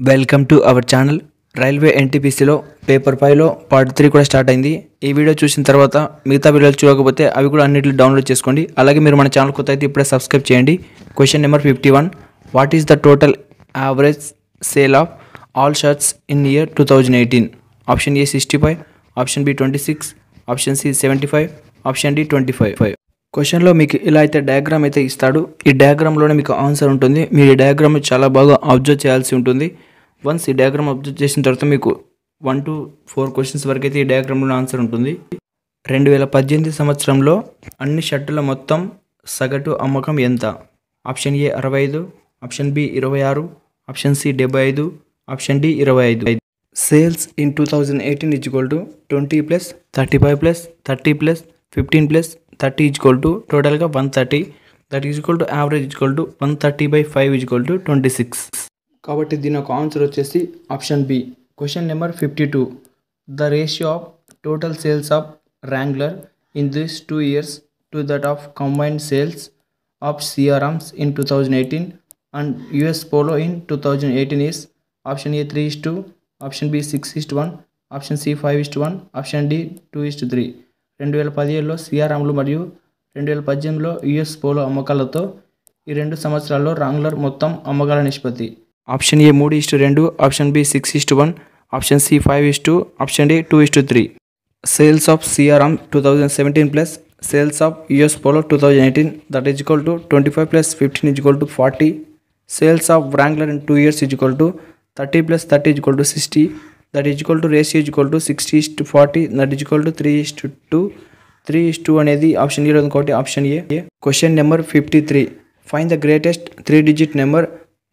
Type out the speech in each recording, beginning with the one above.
Welcome to our channel. Railway ఎన్టీపీసీలో paper 5లో part 3 కూడా స్టార్ట్ అయింది. ఈ వీడియో చూసిన తర్వాత మిగతా వీడియోలు చూడకపోతే అవి కూడా అన్నిటిని డౌన్లోడ్ చేసుకోండి. అలాగే మీరు మన ఛానల్ కొత్త అయితే ఇప్పుడే సబ్స్క్రైబ్ చేయండి. Question number 51, what is the total average sale of all shirts in year 2018? Option A 65, option B 26, option C 75, option D 25. క్వశ్చన్లో మీకు ఇలా అయితే డయాగ్రామ్ అయితే ఇస్తాడు. ఈ డయాగ్రామ్లోనే మీకు ఆన్సర్ ఉంటుంది. మీరు ఈ డయాగ్రామ్ చాలా బాగా అబ్జర్వ్ చేయాల్సి ఉంటుంది. వన్స్ ఈ డయాగ్రామ్ అబ్జర్వ్ చేసిన తర్వాత మీకు 1 to 4 క్వశ్చన్స్ వరకు అయితే ఈ డయాగ్రామ్లో ఆన్సర్ ఉంటుంది. 2018 సంవత్సరంలో అన్ని షర్టుల మొత్తం సగటు అమ్మకం ఎంత? Option A 65, option B 26, option C 75, option D 25. Sales in 2018 20 plus 35 plus 30 plus 15 plus 30 టోటల్గా 130. That average 130/5 26. కాబట్టి దీని ఒక ఆన్సర్ వచ్చేసి option B. Question number 52, the ratio of total sales of Wrangler in this 2 years to that of combined sales of CRMs in 2018 and US Polo in 2018 is option A 3:2, option B 6:1, option C 5:1, option D 2:3. 2017లో సిఆర్ఎంలు మరియు 2018లో US polo అమ్మకాలతో ఈ 2 సంవత్సరాల్లో Wrangler మొత్తం అమ్మకాల నిష్పత్తి. Option A 3:2, option B 6:1, option C 5:2, option D 2:3. Sales of CRM 2017 plus sales of US Polo 2018 that is equal to 25 plus 15 40. Sales of Wrangler in 2 years 30 plus 30 60. That is equal to ratio 60:40 that is equal to 3:2. 3:2 అనేది option A కాబట్టి option A. Question number 53, find the greatest 3-digit number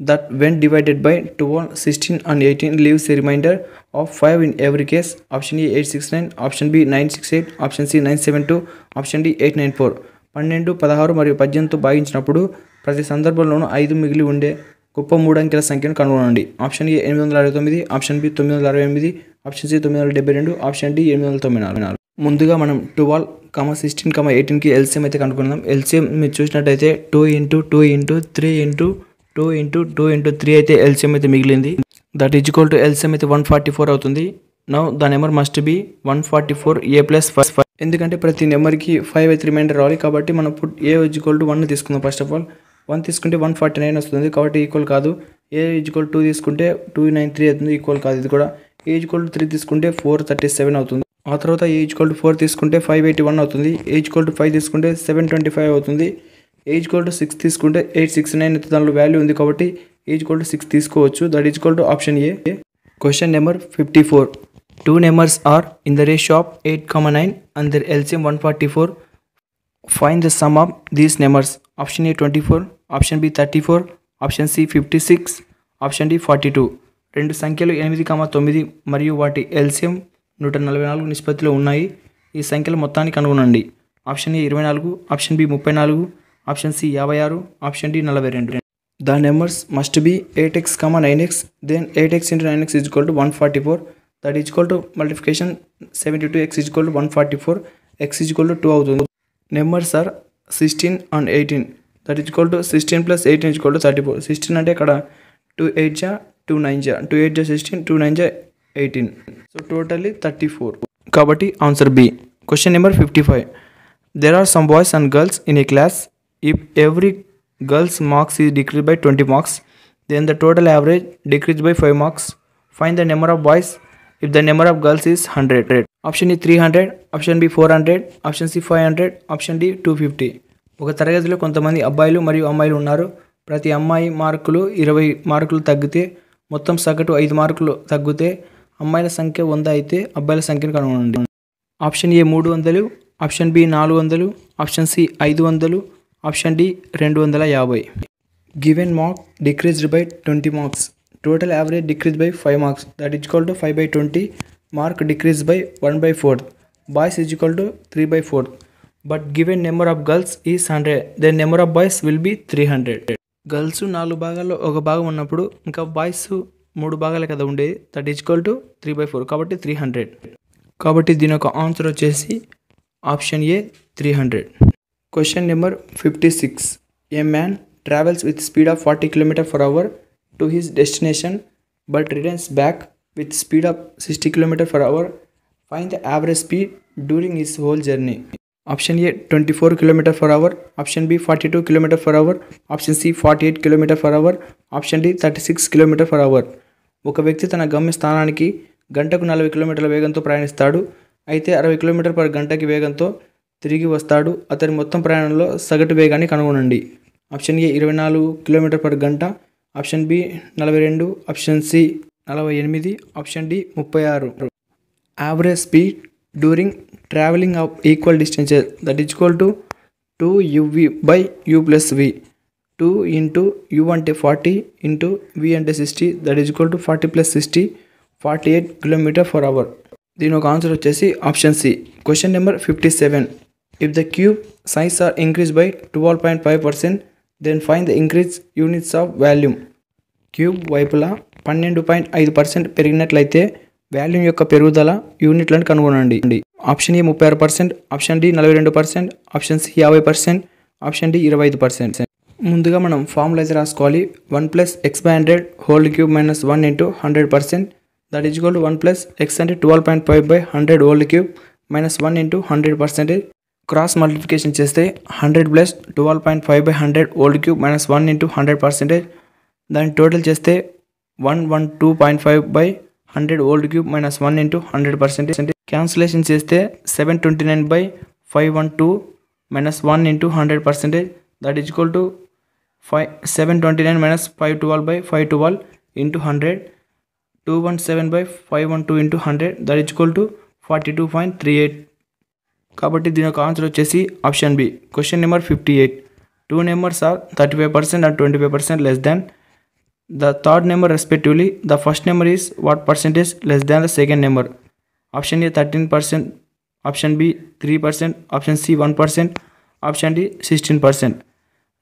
that when divided by 12, 16 and 18 leaves a remainder of 5 in every case. Option A 869, option B 968, option C 972, option D 894. 12, 16 మరియు 18తో భాగించినప్పుడు ప్రతి సందర్భంలోనూ 5 మిగిలి ఉండే గొప్ప 3 అంకెల సంఖ్యను కనుగొనండి. Option A 869, option B 968, option C 972, option D 894. ముందుగా మనం 12, 16, 18కి ఎల్సిఎం అయితే కనుక్కుందాం. ఎల్సిఎం మీరు చూసినట్టయితే 2 into 2 into 3 into 2 into 2 into 3 అయితే ఎల్సిఎం అయితే మిగిలింది. That is equal to LCM అయితే 144 అవుతుంది. Now the number must be 144 a plus 5. ఎందుకంటే ప్రతి నెంబర్కి 5 అయితే రిమైండర్ రావాలి. కాబట్టి మనం ఏ ఈజ్ ఈక్వల్ టు 1 తీసుకుందాం. ఫస్ట్ ఆఫ్ ఆల్ 1 తీసుకుంటే 149 వస్తుంది కాబట్టి ఈక్వల్ కాదు. ఏ ఈజ్ ఈక్వల్ 2 తీసుకుంటే 293 అవుతుంది, ఈక్వల్ కాదు ఇది కూడా. ఏ ఈజ్ ఈక్వల్ టు 3 తీసుకుంటే 437 అవుతుంది. ఆ తర్వాత ఏ ఈజ్ ఈక్వల్ టు 4 తీసుకుంటే 581 అవుతుంది. ఏ ఈజ్ ఈక్వల్ టు 5 తీసుకుంటే 725 అవుతుంది. ఏ ఈజ్ ఈక్వల్ టు 6 తీసుకుంటే 869 అయితే దానిలో వాల్యూ ఉంది కాబట్టి ఏ ఈజ్ ఈక్వల్ టు 6 తీసుకోవచ్చు. That is equal to option A. Question number 54, 2 numbers are in the ratio of 8, 9 and their LCM 144. Find the sum of these numbers. Option A 24, option B 34, option C 56, option D 42. 2 సంఖ్యలు 8, 9 మరియు వాటి LCM 144 నిష్పత్తిలో ఉన్నాయి. ఈ సంఖ్యల మొత్తాన్ని కనుగొనండి. Option A 24, option B 34, option C 56, option D 42. The numbers must be 8x, 9x, then 8x into 9x is equal to 144. That is equal to multiplication 72x is equal to 144, x is equal to 2 అవుతుంది. Numbers are 16 and 18. That is equal to 16 plus 18 is equal to 34. 16 అంటే ఇక్కడ 2 8 2 9 2 8 16, 2 9 18. So totally 34. కాబట్టి answer B. Question number 55, there are some boys and girls in a class. If every girl's marks is decreased by 20 marks, then the total average decreased by 5 marks. Find the number of boys if the number of girls is 100. Option A 300, option B 400, option C 500, option D 250. ఒక తరగతిలో కొంతమంది అబ్బాయిలు మరియు అమ్మాయిలు ఉన్నారు. ప్రతి అమ్మాయి మార్కులు 20 మార్కులు తగ్గితే మొత్తం సగటు 5 మార్కులు తగ్గితే అమ్మాయిల సంఖ్య 100 అయితే అబ్బాయిల సంఖ్యను కనుగొనండి. Option A 300, option B 400, option C 500, option D 250. Given mark decreased by 20 marks, total average decrease by 5 marks. That is equal to 5/20. Mark decrease by 1/4. Boys is equal to 3/4. But given number of girls is 100, then number of boys will be 300. Girls 4 భాగాల్లో ఒక భాగం ఉన్నప్పుడు ఇంకా boys 3 భాగాలే కదా ఉండేది. That is equal to 3/4 కాబట్టి 300. కాబట్టి దీని యొక్క ఆన్సర్ వచ్చేసి option A 300. Question number 56, A man travels with speed of 40 km/h to his destination but returns back with speed of 60 km per hour. Find the average speed during his whole journey. Option A 24 km per hour, option B 42 km per hour, option C 48 km per hour, option D 36 km per hour. ఒక వ్యక్తి తన గమ్య స్థానానికి గంటకు 40 కిలోమీటర్ల వేగంతో ప్రయాణిస్తాడు. అయితే 60 kilometre per గంటకి వేగంతో తిరిగి వస్తాడు. అతని మొత్తం ప్రయాణంలో సగటు వేగాన్ని కనుగొనండి. ఆప్షన్ ఏ 24 కిలోమీటర్ పర్ గంట, option B 42, option C 48, option D 36. Average speed during travelling of equal distances that is equal to 2uv by u plus v. 2 into u అంటే 40 ఇంటూ v అంటే 60 that is equal to 40 plus 60 48 kilometer for hour. దీని ఒక answer వచ్చేసి option C. Question number 57. If the cube size are increase by 12.5%, then find the increase units of volume. Cube వైపులా 12.5% పెరిగినట్లయితే volume యొక్క పెరుగుదల యూనిట్లను కనుగొనండి. Option A 36%, option D 42%, option C 50%, option D 25%. ముందుగా మనం ఫార్ములా అయితే రాసుకోవాలి. 1 plus x by 100 whole cube minus 1 into 100%, that is equal to 1 plus x అంటే 12.5 by 100 whole cube minus 1 into 100%. Cross multiplication చేస్తే 100 plus 12.5 by 100 whole cube minus 1 into 100%. దాన్ని total చేస్తే 112.5 by 100 whole cube minus 1 into 100%. Cancellation చేస్తే 729 by 512 minus 1 into 100%, that is equal to 729 minus 512 by 512 into 100, 217 by 512 into 100, that is equal to 42.38. కాబట్టి దీని యొక్క answer వచ్చేసి option B. Question number 58. 2 numbers are 35% and 25% less than the third number respectively. The first number is what percentage less than the second number? Option A 13%, option B 3%, option C 1%, option D 16%.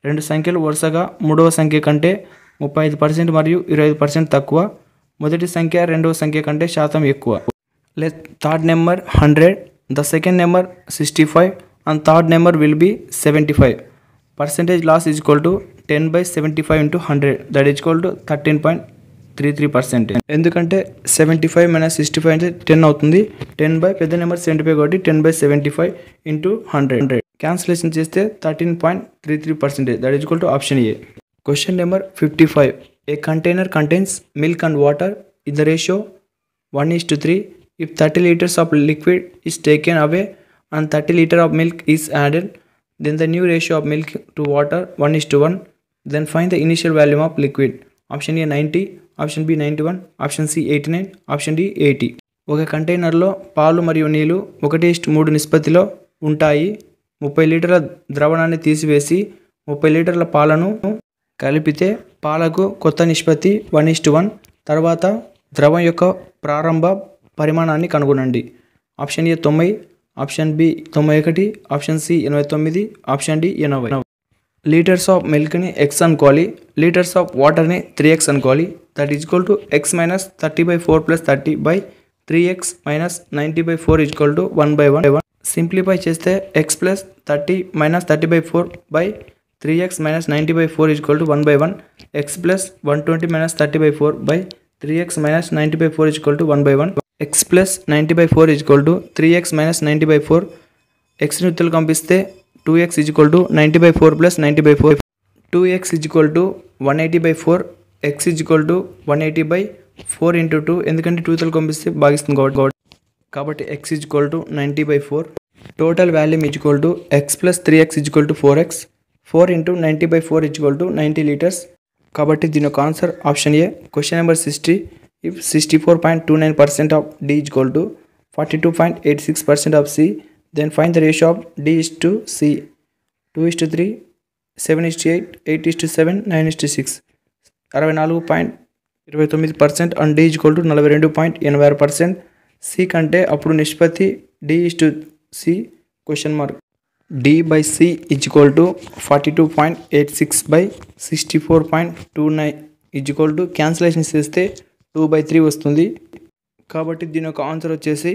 రెండు సంఖ్యలు వరుసగా మూడవ సంఖ్య కంటే 35% మరియు 25% తక్కువ. మొదటి సంఖ్య రెండవ సంఖ్య కంటే శాతం ఎక్కువ. Let third number 100, the second number 65 and third number will be 75. Percentage loss is equal to 10 by 75 into 100, that is equal to 13.33%. ఎందుకంటే 75 మైనస్ 65 అంటే 10 అవుతుంది. 10 బై పెద్ద నెంబర్ 75 కాబట్టి 10 by 75 into 100. క్యాన్సిలేషన్ చేస్తే 13.33%, that is equal to option A. Question number 55. A container contains milk and water in the ratio 1:3. If 30 liters of liquid is taken away and 30 liters of milk is added, then the new ratio of milk to water 1:1. Then find the initial volume of liquid. Option A 90, option B 91, option C 89, option D 80. ఒక కంటైనర్లో పాలు మరియు నీళ్లు 1:3 నిష్పత్తిలో ఉంటాయి. 30 లీటర్ల ద్రవణాన్ని తీసివేసి 30 లీటర్ల పాలను కలిపితే పాలకు కొత్త నిష్పత్తి 1:1. తర్వాత ద్రవం యొక్క ప్రారంభ పరిమాణాన్ని కనుగొనండి. Option A 90, option B 91, option C 89, option D 80. Litres of మిల్క్ని ఎక్స్ అనుకోవాలి, లీటర్స్ ఆఫ్ వాటర్ని 3x అనుకోవాలి. That is equal to x minus 30/4 plus 30 by 3x minus 90/4 is equal to 1/1. Simplify చేస్తే x plus 30 minus 30/4 by 3x minus 90/4 is equal to 1/1. X plus 120 minus 30/4 by 3x minus 90/4 is equal to 1/1. x plus 90/4 is equal to 3x minus 90/4. ఎక్స్ని ఉత్తలు పంపిస్తే 2x is equal to 90/4 plus 90/4. 2x is equal to 180/4, x is equal to 180/4 into 2, ఎందుకంటే 2 ఉత్తలు పంపిస్తే భాగిస్తుంది కాబట్టి x is equal to 90/4. Total volume is equal to x plus 3x is equal to 4x. 4 into 90/4 is equal to 90 litres. కాబట్టి దీని యొక్క answer option A. Question number 60. If 64.29% of D is equal to 42.86% of C, then find the ratio of D is to C. 2:3, 7:8, 8:7, 9:6. 64.29% and D is equal to 42.86%. C కంటే అప్పుడు నిష్పత్తి D is to C question mark. D by C is equal to 42.86 by 64.29 is equal to cancellation చేస్తే 2/3 వస్తుంది. కాబట్టి దీని యొక్క answer వచ్చేసి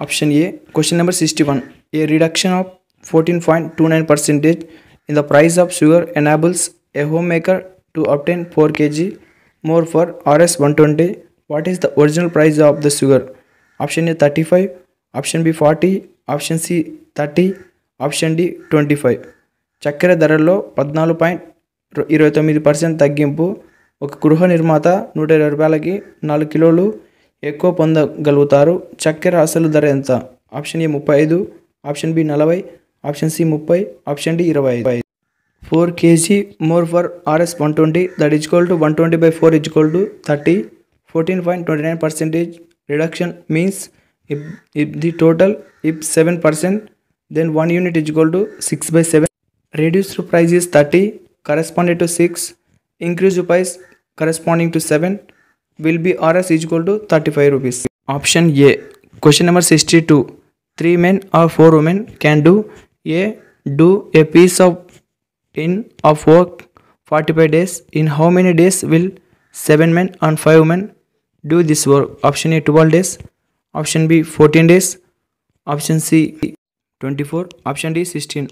option A. Question number 61. A reduction of 14.29% in the price of sugar enables a home maker to obtain 4 kg more for RS 120. What is the original price of the sugar? Option A 35, option B 40, option C 30, option D 25. చక్కెర ధరల్లో 14.29% తగ్గింపు. ఒక గృహ నిర్మాత 120 రూపాయలకి 4 కిలోలు ఎక్కువ పొందగలుగుతారు. చక్కెర అసలు ధర ఎంత? Option A 35, option B 40, option C 30, option D 25. 4 kg more for RS 120, that is equal to 120 by 4 is equal to 30. 14.29% reduction means if the total if 7%, then 1 unit is equal to 6 by 7. Reduced price is 30 corresponding to 6. Increased price corresponding to 7 will be RS is equal to 35 rupees. Option A. Question number 62. 3 men or 4 women can do A. Do a piece of work 45 days. In how many days will 7 men and 5 women do this work? Option A 12 days, option B 14 days, option C 24, option D 16.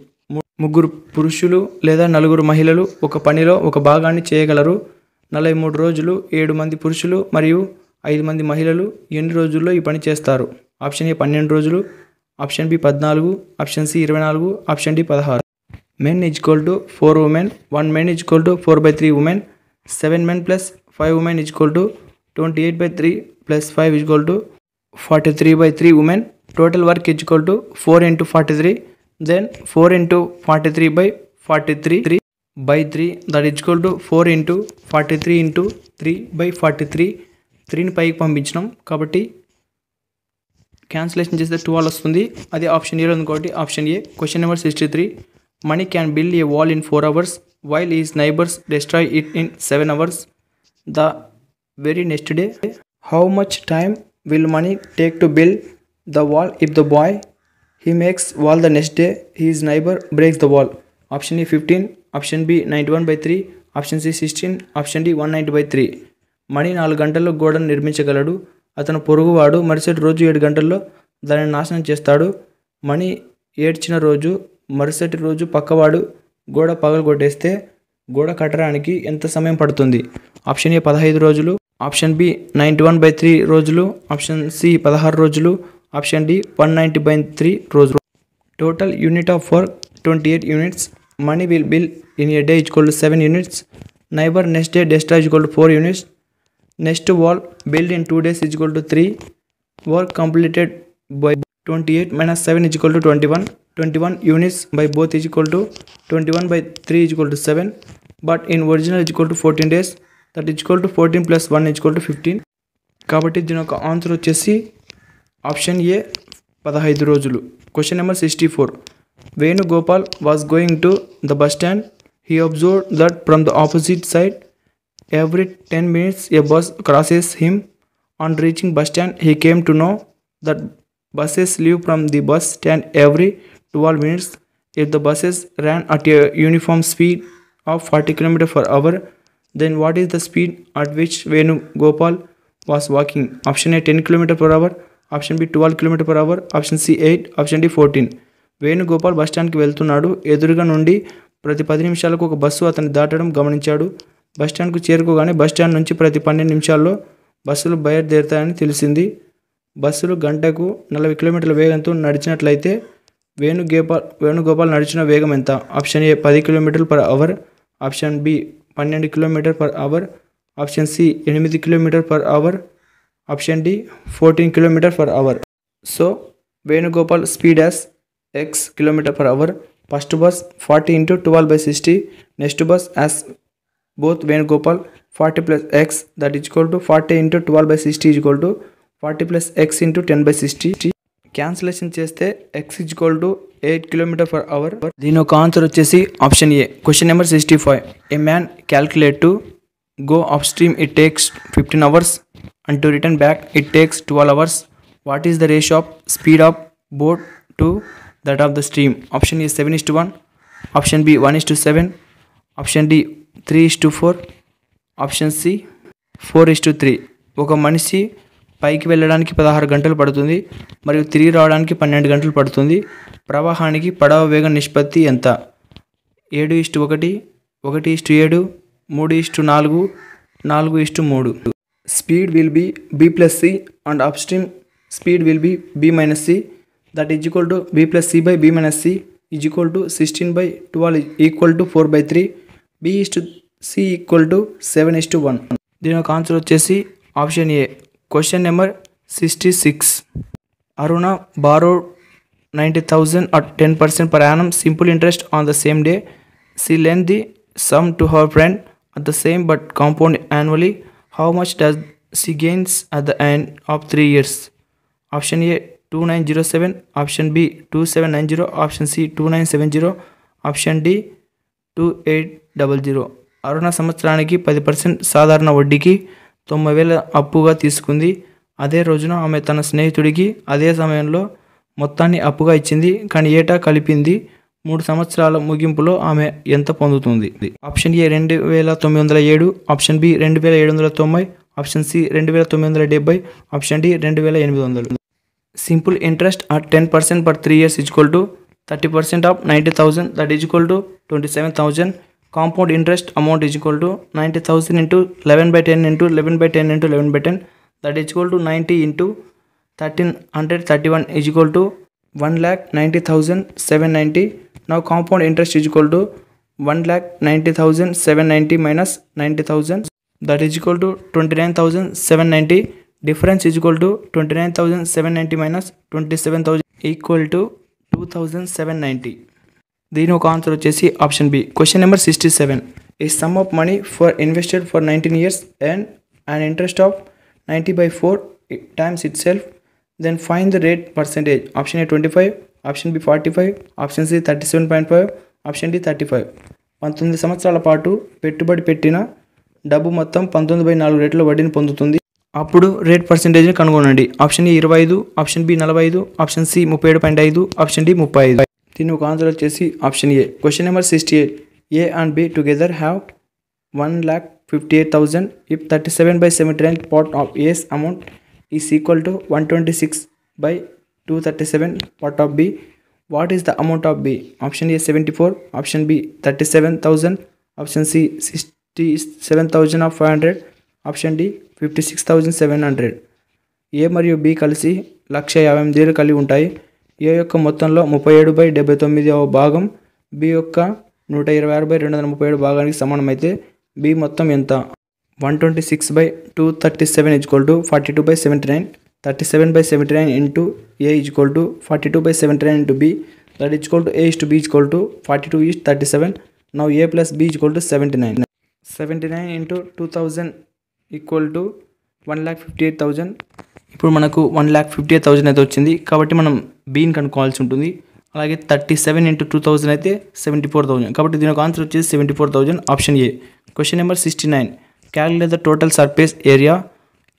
ముగ్గురు పురుషులు లేదా నలుగురు మహిళలు ఒక పనిలో ఒక భాగాన్ని చేయగలరు. 43 రోజులు 7 మంది పురుషులు మరియు 5 మంది మహిళలు ఎన్ని రోజుల్లో ఈ పని చేస్తారు? ఆప్షన్ ఏ 12 రోజులు, option B 14, option C 24, option D 16. Men is equal to 4 women, 1 man is equal to 4 by 3 women, 7 men plus 5 women is equal to 28 by 3 plus 5 is equal to 43 by 3 women. Total work is equal to 4 into 43, then 4 into 43 by 43 by 3, that is equal to 4 into 43 into 3 by 43. 3ని పైకి పంపించినాం కాబట్టి cancellation చేస్తే 12 వస్తుంది. అది option ఏలో ఉంది కాబట్టి option A. Question number 63. Money can build a wall in 4 hours while his neighbors destroy it in 7 hours the very next day. How much time will money take to build the wall if the boy he makes wall the next day his neighbor breaks the wall? Option A 15, option B 91 by 3, option C 16, option D 190 by 3. Money 4 గంటల్లో గోడను నిర్మించగలడు. అతను పొరుగువాడు మరుసటి రోజు 7 గంటల్లో దానిని నాశనం చేస్తాడు. Money ఏడ్చిన రోజు మరుసటి రోజు పక్కవాడు గోడ పగలగొట్టేస్తే గోడ కట్టడానికి ఎంత సమయం పడుతుంది? ఆప్షన్ ఏ 15 రోజులు, ఆప్షన్ బి 91 by 3 రోజులు, ఆప్షన్ సి 16 రోజులు, ఆప్షన్ డి 190 by 3 రోజులు. Total unit of work 28 units. Money will build in a day is equal to 7 units. Neighbor next day destroy is equal to 4 units. Next wall build in 2 days is equal to 3. Work completed by 28 minus 7 is equal to 21. 21 units by both is equal to 21 by 3 is equal to 7. But in original is equal to 14 days. That is equal to 14 plus 1 is equal to 15. కాబట్టి దీని యొక్క answer వచ్చేసి option ఏ 15 రోజులు. Question number 64. Venugopal was going to the bus stand. He observed that from the opposite side every 10 minutes a bus crosses him. On reaching bus stand he came to know that buses leave from the bus stand every 12 minutes. If the buses ran at a uniform speed of 40 km per hour, then what is the speed at which Venugopal was walking? Option A 10 km per hour, option B 12 km per hour, option C 8, option D 14. Venugopal బస్టాండ్కి వెళ్తున్నాడు. ఎదురుగా నుండి ప్రతి 10 నిమిషాలకు ఒక bus అతన్ని దాటడం గమనించాడు. బస్టాండ్కు చేరుకోగానే బస్టాండ్ నుంచి ప్రతి 12 నిమిషాల్లో బస్సులు బయలుదేరుతాయని తెలిసింది. బస్సులు గంటకు 40 కిలోమీటర్ల వేగంతో నడిచినట్లయితే వేణుగోపాల్ నడిచిన వేగం ఎంత? ఆప్షన్ ఏ 10 కిలోమీటర్లు per hour, option B 12 kilometer per hour, option C 8 kilometer per hour, option D 14 kilometer per hour. So Venugopal speed as x kilometer per hour. First bus 40 into 12 by 60. Next bus as both Venugopal 40 plus x, that is equal to 40 into 12 by 60 is equal to 40 plus x into 10 by 60. Cancellation చేస్తే x is equal to 8 km per hour. దీని ఒక answer వచ్చేసి option A. Question number 65. A man calculate to go upstream it takes 15 hours and to return back it takes 12 hours. What is the ratio of speed of boat to that of the stream? Option A 7:1, option B 1:7, option D 3:4, option C 4:3. ఒక మనిషి పైకి వెళ్ళడానికి 16 గంటలు పడుతుంది మరియు తిరిగి రావడానికి 12 గంటలు పడుతుంది. ప్రవాహానికి పడవ వేగ నిష్పత్తి ఎంత? 7:1, 1:7, 3:4, 4:3. Speed will be b plus c and upstream speed will be b minus c, that is equal to b plus c by b minus c is equal to 16/12 equal to 4/3. b is to c equal to 7:1. దీని యొక్క answer వచ్చేసి option A. Question number 66. Aruna borrowed 90,000 at 10% per annum simple interest on the same day. She lent the sum to her friend at the same but compound annually. How much does she gains at the end of 3 years? Option A 2907, option B 2790, option C 2970, option D 2800. అరుణ సంవత్సరానికి 10% సాధారణ వడ్డీకి 90,000 అప్పుగా తీసుకుంది. అదే రోజున ఆమె తన స్నేహితుడికి అదే సమయంలో మొత్తాన్ని అప్పుగా ఇచ్చింది. కానీ ఏటా కలిపింది 3 సంవత్సరాల ముగింపులో ఆమె ఎంత పొందుతుంది? Option A 2,907, option B 2,790, option C 2,970, option D 2,800. Simple interest at 10% per 3 years is equal to 30% of 90,000, that is equal to 27,000. Compound interest amount is equal to 90,000 into 11/10 into 11/10 into 11/10, that is equal to 90 into 1331 is equal to 1,90,790. Now compound interest is equal to 1,90,790 minus 90,000, that is equal to 29,790. Difference is equal to 29,790 minus 27,000 equal to 2,790. దీని ఒక answer వచ్చేసి option B. Question number 67. A sum of money for invested for 19 years and an interest of 90/4 times itself, then find the rate percentage. Option A 25, option B 45, option C 37.5, option D 35. 19 సంవత్సరాల పాటు పెట్టుబడి పెట్టిన డబ్బు మొత్తం 19/4 రేట్ల వడ్డీని పొందుతుంది. అప్పుడు రేట్ పర్సెంటేజ్ని కనుగొనండి. Option A 25, option B 45, option C 37.5, option D 35. దీని ఒక ఆన్సర్ వచ్చేసి option A. Question number 68. A and B together have 1,58,000 if 37/79 part of A's amount is equal to 126/237 part of B. What is the amount of B? Option A 74, option B 37,000, option C 67,500, option D 56,700. ఏ మరియు B కలిసి 1,58,000 కలిగి ఉంటాయి. ఏ యొక్క మొత్తంలో 37/79వ భాగం B యొక్క 126/237 భాగానికి సమానమైతే B మొత్తం ఎంత? 126/237 is equal to 42/79. 37/79 into A is equal to 42/79 into B, that is equal to A is to B is equal to 42 is 37. Now A plus B is equal to 79. 79 into 2000 equal to 1,58,000. ఇప్పుడు మనకు 1,58,000 అయితే వచ్చింది. కాబట్టి మనం బీని కనుక్కోవాల్సి ఉంటుంది. అలాగే 37 into 2000 అయితే 74,000. కాబట్టి దీని ఒక ఆన్సర్ వచ్చేసి 74,000. Option A. Question number 69. Calculate the total surface area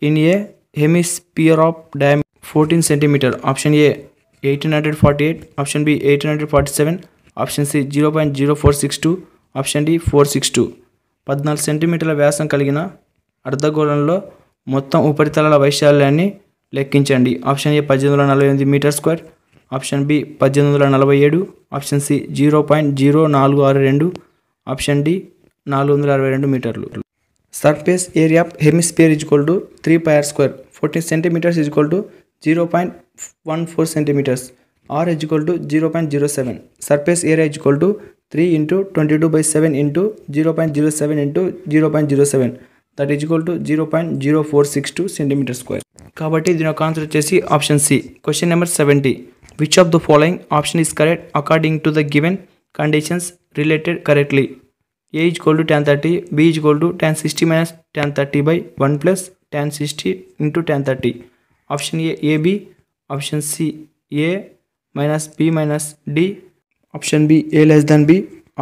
in a hemisphere of diameter 14 cm. Option A 1848, option B 1847, option C 0.0462, option D 462. 14 సెంటీమీటర్ల వ్యాసం కలిగిన అర్ధగోళంలో మొత్తం ఉపరితలాల వైశాల్యాన్ని లెక్కించండి. Option A 1848 metre square, option B 1847, option C 0.0462, option D 462 మీటర్లు. Surface area of hemisphere is equal to 3 pi r square. 14 centimeters is equal to 0.14 centimeters. R is equal to 0.07. Surface area is equal to 3 into 22/7 into 0.07 into 0.07. That is equal to 0.0462 centimeter square. కాబట్టి దీని యొక్క answer వచ్చేసి option C. Question number 70. Which of the following option is correct according to the given conditions related correctly? A is equal to tan 30, B is equal to tan 60 minus tan 30/1 plus tan 60 into tan 30. Option A AB, option C A minus B minus D, option B A less than B,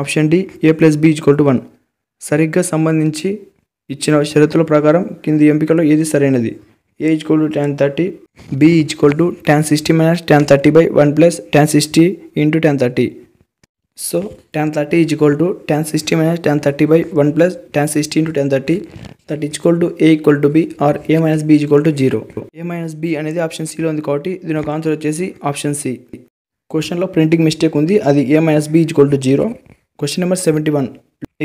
option D A plus B is equal to 1. సరిగ్గా సంబంధించి ఇచ్చిన షరతుల ప్రకారం కింది ఎంపికలో ఏది సరైనది? A is equal to tan 30, B is equal to tan 60 minus tan 30/1 plus tan 60 into tan 30. So tan 30 is equal to tan 60 minus tan 30/1 plus tan 60 into tan 30, that is equal to A equal to B or A minus B is equal to 0. A minus B అనేది option సిలో ఉంది కాబట్టి దీని ఒక answer వచ్చేసి option C. క్వశ్చన్లో printing mistake ఉంది, అది A minus B is equal to 0. Question number 71.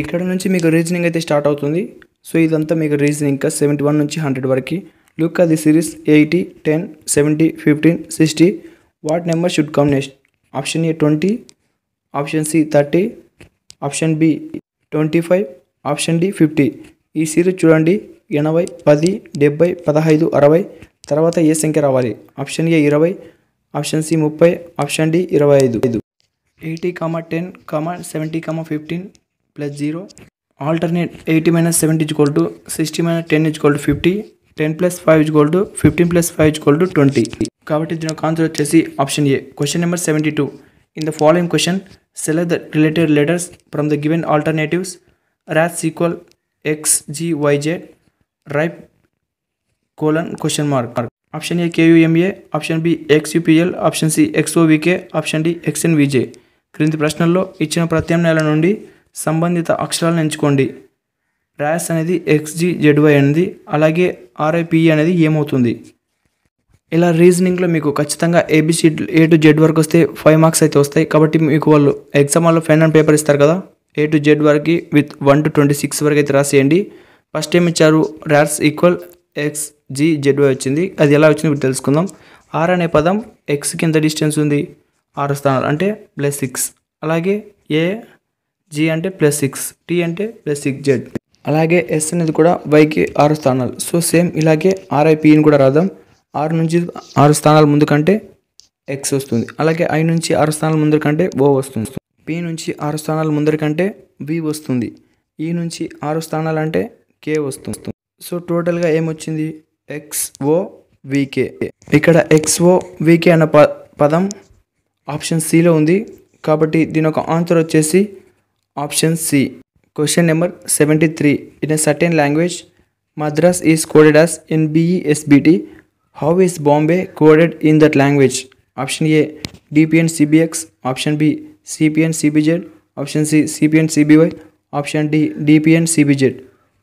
ఇక్కడ నుంచి మీకు రీజనింగ్ అయితే స్టార్ట్ అవుతుంది. సో ఇదంతా మీకు రీజనింగ్ ఇంకా 71 నుంచి 100 వరకు. Look at the series 80, 10, 70, 15, 60. What number should come next? Option A 20, option C 30, option B 25, option D 50. ఈ సిరీస్ చూడండి 80, 10, 70, 15, 60. తర్వాత ఏ సంఖ్య రావాలి? Option A 20, option C 30, option D 25. 80, 10, 70, 15 plus 0. Alternate 80 minus 70 is equal to 60 minus 10 is equal to 50. 10 plus 5 is equal to 15 plus 5 is equal to 20. కాబట్టి దీని యొక్క answer వచ్చేసి option A. Question number 72. In the following question select the related letters from the given alternatives. Rays equal XGYZ ripe question mark. Option A KUMA, option B XUPL, option C XOVK, option D XNVJ. క్రింది ప్రశ్నల్లో ఇచ్చిన ప్రత్యామ్నాయాల నుండి సంబంధిత అక్షరాలను ఎంచుకోండి. Arse అనేది XGZY అనేది, అలాగే RIPE అనేది ఏమవుతుంది? ఇలా రీజనింగ్లో మీకు ఖచ్చితంగా ABC A to Z వరకు వస్తే 5 మార్క్స్ అయితే వస్తాయి. కాబట్టి మీకు వాళ్ళు ఎగ్జామ్ వాళ్ళు పెన్ అండ్ పేపర్ ఇస్తారు కదా, A to Z వరకు విత్ 1 to 26 వరకు అయితే రాసేయండి. ఫస్ట్ ఏం ఇచ్చారు? ర్యాస్ ఈక్వల్ XGZY వచ్చింది. అది ఎలా వచ్చింది ఇప్పుడు తెలుసుకుందాం. R అనే పదం Xకి ఎంత డిస్టెన్స్ ఉంది? 6 స్థానాలు అంటే +6. అలాగే G అంటే +6, T అంటే +6Z. అలాగే S అనేది కూడా Yకి 6 స్థానాలు. సో సేమ్ ఇలాగే RIPని కూడా రాద్దాం. 6 నుంచి 6 స్థానాల ముందు కంటే X వస్తుంది. అలాగే I నుంచి 6 స్థానాల ముందర కంటే O వస్తుంది. P నుంచి 6 స్థానాల ముందర కంటే V వస్తుంది. E నుంచి 6 స్థానాలు అంటే K వస్తుంది. సో టోటల్గా ఏమొచ్చింది? XOVK. ఇక్కడ XOVK అన్న పదం ఆప్షన్ సిలో ఉంది. కాబట్టి దీని ఒక ఆన్సర్ వచ్చేసి option C. Question number 73. In a certain language Madras is coded as NBESBT. How is Bombay coded in that language? Option A DPN CBX, option B CPN CBZ, option C CPN CBY, option D DPN CBZ.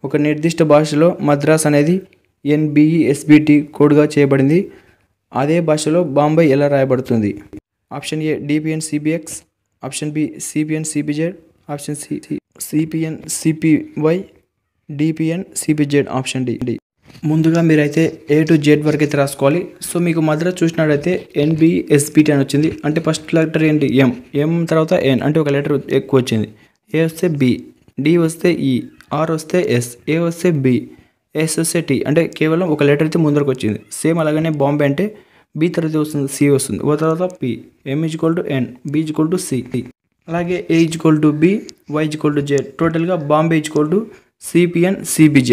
ఒక నిర్దిష్ట భాషలో మద్రాస్ అనేది NBESBT కోడ్గా చేయబడింది. అదే భాషలో బాంబే ఎలా రాయబడుతుంది? Option A DPN CBX, option B CPN CBZ, option C CPN CPY, DPN CBZ, option D. ముందుగా మీరైతే A to Z వరకు అయితే రాసుకోవాలి. సో మీకు మద్రాస్ చూసినట్టయితే NBESBT అని వచ్చింది. అంటే ఫస్ట్ లెటర్ ఏంటి? M తర్వాత N అంటే ఒక లెటర్ ఎక్కువ వచ్చింది. A వస్తే B, D వస్తే E, R వస్తే S, A వస్తే B, S వస్తే T అంటే కేవలం ఒక లెటర్ అయితే ముందరకు వచ్చింది. సేమ్ అలాగనే బాంబే అంటే B తర్వాత వస్తుంది, C వస్తుంది, O తర్వాత P, M = N, B = C. అలాగే A = B, Y = Z. టోటల్గా బాంబే = CPN CBZ.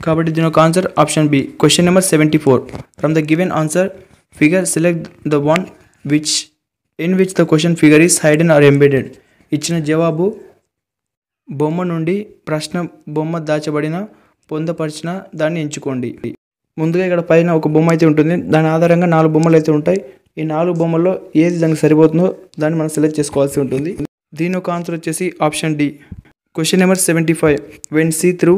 కాబట్టి దీని ఒక answer option B. Question number 74. From the given answer figure select the one in which the question figure is hidden or embedded. ఇచ్చిన జవాబు బొమ్మ నుండి ప్రశ్న బొమ్మ దాచబడిన పొందపరిచిన దాన్ని ఎంచుకోండి. ముందుగా ఇక్కడ పైన ఒక బొమ్మ అయితే ఉంటుంది. దాని ఆధారంగా 4 బొమ్మలు అయితే ఉంటాయి. ఈ 4 బొమ్మల్లో ఏది దానికి సరిపోతుందో దాన్ని మనం సెలెక్ట్ చేసుకోవాల్సి ఉంటుంది. దీని ఒక ఆన్సర్ వచ్చేసి option D. Question number 75. When see through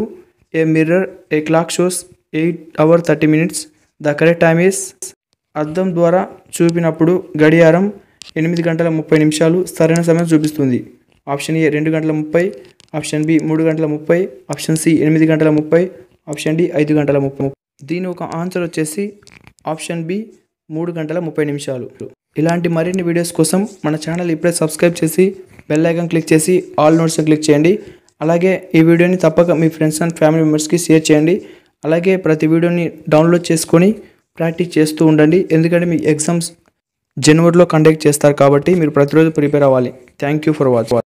a mirror a clock shows 8:30. The correct time is. అద్దం ద్వారా చూపినప్పుడు గడియారం 8:30 సరైన సమయం చూపిస్తుంది. Option A 2:30, option B 3:30, option C 8:30, option D 5:30. దీని ఒక ఆన్సర్ వచ్చేసి ఆప్షన్ బి 3:30. ఇలాంటి మరిన్ని వీడియోస్ కోసం మన ఛానల్ ఇప్పుడే సబ్స్క్రైబ్ చేసి బెల్ ఐకాన్ క్లిక్ చేసి ఆల్ నోట్స్ క్లిక్ చేయండి. అలాగే ఈ వీడియోని తప్పక మీ ఫ్రెండ్స్ అండ్ ఫ్యామిలీ మెంబర్స్కి షేర్ చేయండి. అలాగే ప్రతి వీడియోని డౌన్లోడ్ చేసుకొని ప్రాక్టీస్ చేస్తూ ఉండండి. ఎందుకంటే మీ ఎగ్జామ్స్ జనవరిలో కండక్ట్ చేస్తారు కాబట్టి మీరు ప్రతిరోజు ప్రిపేర్ అవ్వాలి. Thank you for watching.